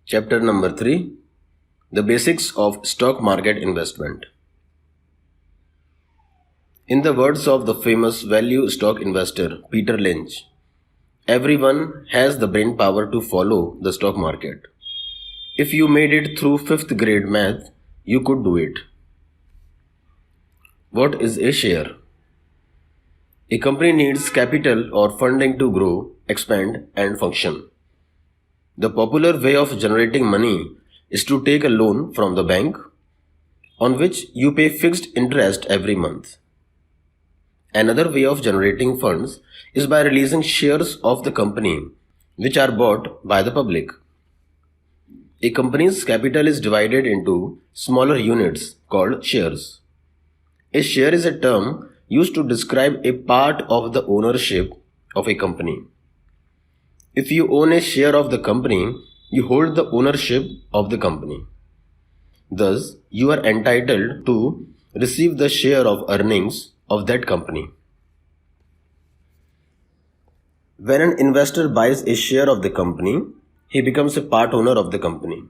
Chapter number 3. The Basics of Stock Market Investment. In the words of the famous value stock investor Peter Lynch, everyone has the brain power to follow the stock market. If you made it through 5th grade math, you could do it. What is a share? A company needs capital or funding to grow, expand, and function. The popular way of generating money is to take a loan from the bank on which you pay fixed interest every month. Another way of generating funds is by releasing shares of the company which are bought by the public. A company's capital is divided into smaller units called shares. A share is a term used to describe a part of the ownership of a company. If you own a share of the company, you hold the ownership of the company. Thus, you are entitled to receive the share of earnings of that company. When an investor buys a share of the company, he becomes a part owner of the company.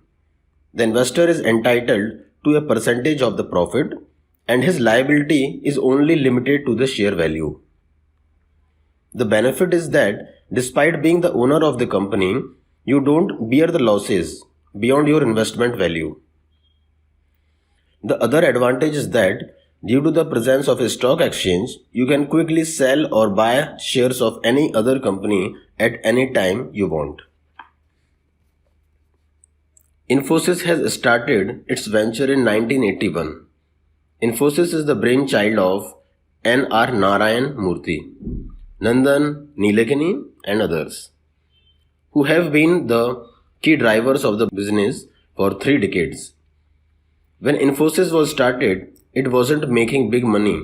The investor is entitled to a percentage of the profit, and his liability is only limited to the share value. The benefit is that despite being the owner of the company, you don't bear the losses beyond your investment value. The other advantage is that due to the presence of a stock exchange, you can quickly sell or buy shares of any other company at any time you want. Infosys has started its venture in 1981. Infosys is the brainchild of N.R. Narayan Murthy, Nandan Nilekani, and others, who have been the key drivers of the business for 3 decades. When Infosys was started, it wasn't making big money,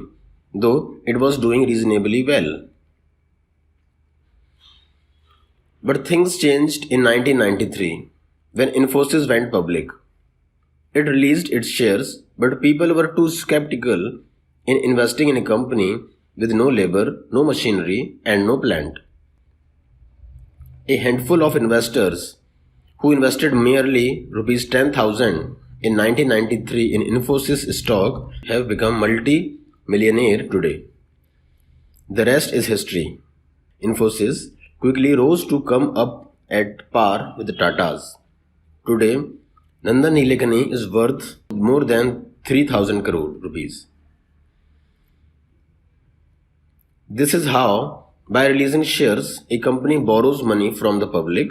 though it was doing reasonably well. But things changed in 1993 when Infosys went public. It released its shares, but people were too skeptical in investing in a company with no labor, no machinery, and no plant. A handful of investors who invested merely Rs 10,000 in 1993 in Infosys stock have become multi-millionaire today. The rest is history. Infosys quickly rose to come up at par with the Tatas. Today, Nandan Nilekani is worth more than 3,000 crore rupees. This is how, by releasing shares, a company borrows money from the public.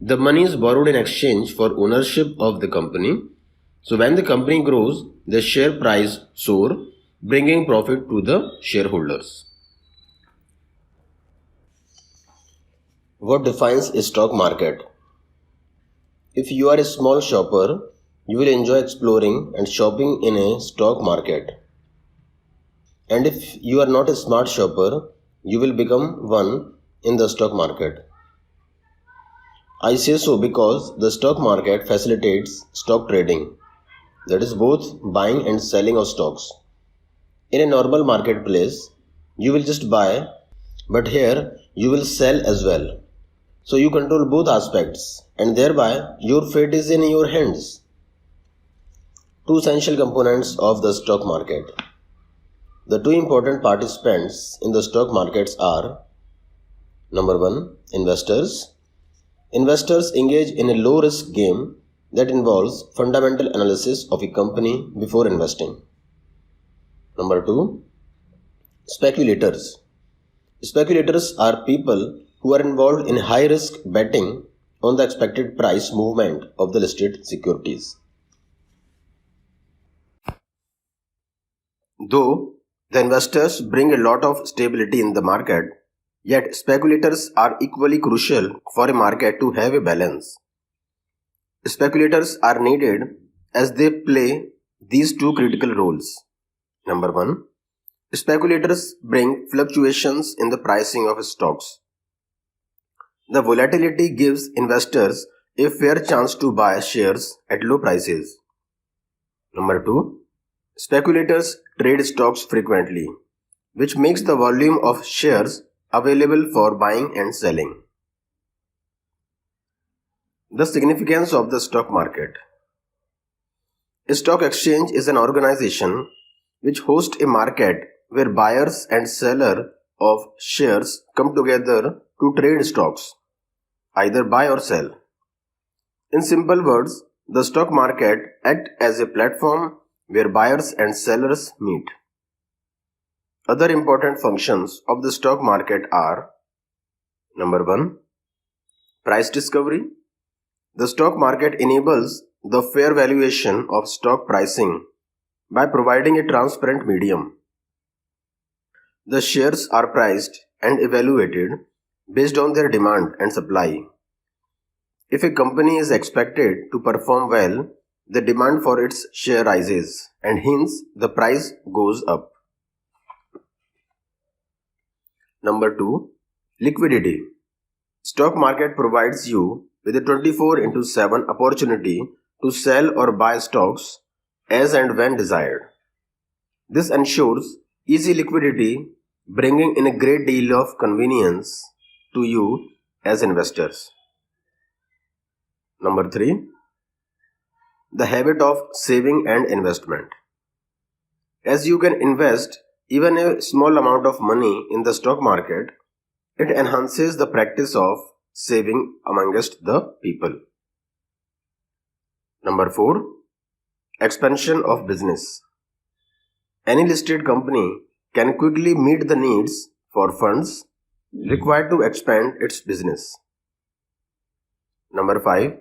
The money is borrowed in exchange for ownership of the company. So when the company grows, the share price soars, bringing profit to the shareholders. What defines a stock market? If you are a small shopper, you will enjoy exploring and shopping in a stock market. And if you are not a smart shopper, you will become one in the stock market. I say so because the stock market facilitates stock trading, that is both buying and selling of stocks. In a normal marketplace, you will just buy, but here you will sell as well. So you control both aspects, and thereby your fate is in your hands. 2 essential components of the stock market. The 2 important participants in the stock markets are: number 1, investors. Investors engage in a low-risk game that involves fundamental analysis of a company before investing. Number 2, speculators. Speculators are people who are involved in high-risk betting on the expected price movement of the listed securities. Though the investors bring a lot of stability in the market, yet speculators are equally crucial for a market to have a balance. Speculators are needed as they play these 2 critical roles. Number 1, speculators bring fluctuations in the pricing of stocks. The volatility gives investors a fair chance to buy shares at low prices. Number 2, speculators trade stocks frequently, which makes the volume of shares available for buying and selling. The significance of the stock market. A stock exchange is an organization which hosts a market where buyers and sellers of shares come together to trade stocks, either buy or sell. In simple words, the stock market acts as a platform where buyers and sellers meet. Other important functions of the stock market are: Number 1. Price discovery. The stock market enables the fair valuation of stock pricing by providing a transparent medium. The shares are priced and evaluated based on their demand and supply. If a company is expected to perform well, the demand for its share rises and hence the price goes up. Number 2. Liquidity. Stock market provides you with a 24/7 opportunity to sell or buy stocks as and when desired. This ensures easy liquidity, bringing in a great deal of convenience to you as investors. Number 3. The habit of saving and investment. As you can invest even a small amount of money in the stock market, it enhances the practice of saving amongst the people. Number 4. Expansion of business. Any listed company can quickly meet the needs for funds required to expand its business. Number 5.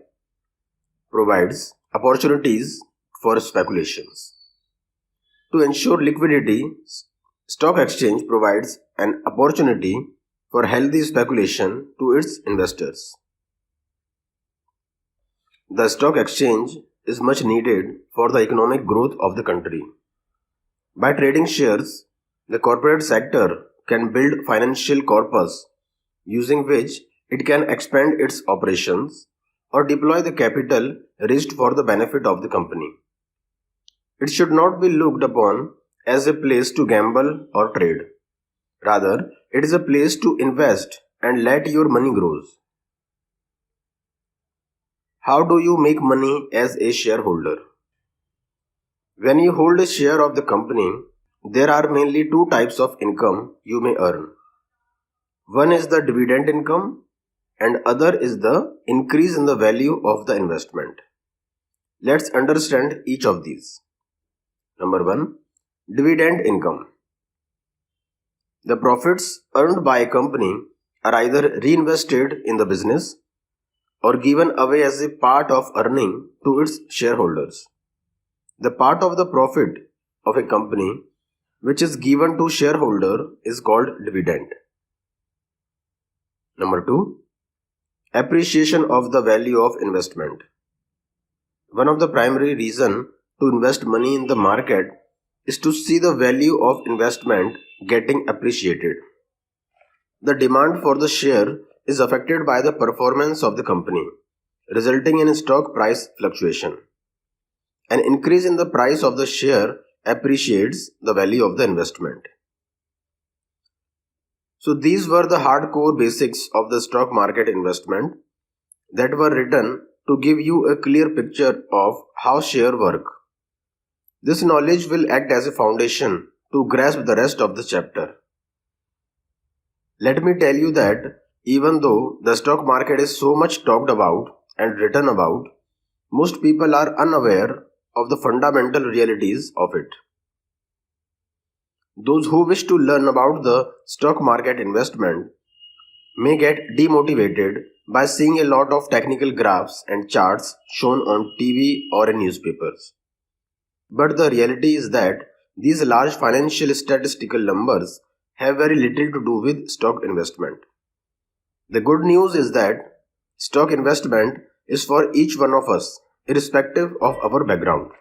Provides opportunities for speculations. To ensure liquidity, stock exchange provides an opportunity for healthy speculation to its investors. The stock exchange is much needed for the economic growth of the country. By trading shares, the corporate sector can build financial corpus using which it can expand its operations or deploy the capital raised for the benefit of the company. It should not be looked upon as a place to gamble or trade. Rather, it is a place to invest and let your money grow. How do you make money as a shareholder? When you hold a share of the company, there are mainly two types of income you may earn. One is the dividend income and other is the increase in the value of the investment. Let's understand each of these. Number 1. Dividend income. The profits earned by a company are either reinvested in the business or given away as a part of earning to its shareholders. The part of the profit of a company which is given to shareholder is called dividend. Number 2. Appreciation of the value of investment. One of the primary reasons to invest money in the market is to see the value of investment getting appreciated. The demand for the share is affected by the performance of the company, resulting in stock price fluctuation. An increase in the price of the share appreciates the value of the investment. So these were the hardcore basics of the stock market investment that were written to give you a clear picture of how shares work. This knowledge will act as a foundation to grasp the rest of the chapter. Let me tell you that even though the stock market is so much talked about and written about, most people are unaware of the fundamental realities of it. Those who wish to learn about the stock market investment may get demotivated by seeing a lot of technical graphs and charts shown on TV or in newspapers. But the reality is that these large financial statistical numbers have very little to do with stock investment. The good news is that stock investment is for each one of us, irrespective of our background.